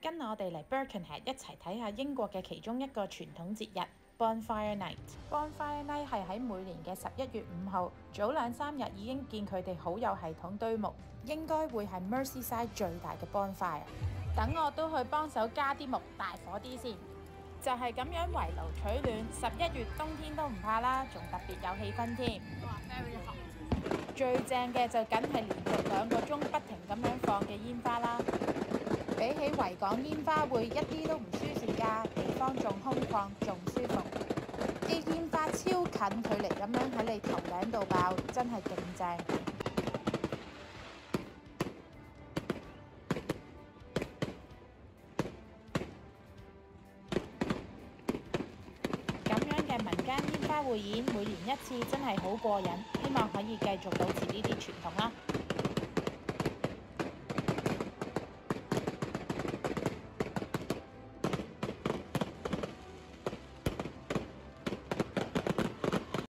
跟我哋嚟 Birkenhead 一齊睇下英國嘅其中一個傳統節日 Bonfire Night。Bonfire Night 係喺每年嘅11月5號，早2-3日已經見佢哋好有系統堆木，應該會係 Merseyside 最大嘅 bonfire。等我都去幫手加啲木，大火啲先。就係咁樣圍爐取暖，11月冬天都唔怕啦，仲特別有氣氛添。最正嘅就梗係連續2個鐘不停咁樣放嘅煙花啦。比起維港煙花會一啲都唔舒適㗎，地方仲空曠，仲舒服。啲煙花超近距離咁樣喺你頭頂度爆，真係勁正。咁樣嘅民間煙花匯演，每年一次，真係好過癮。希望可以繼續保持呢啲傳統啦。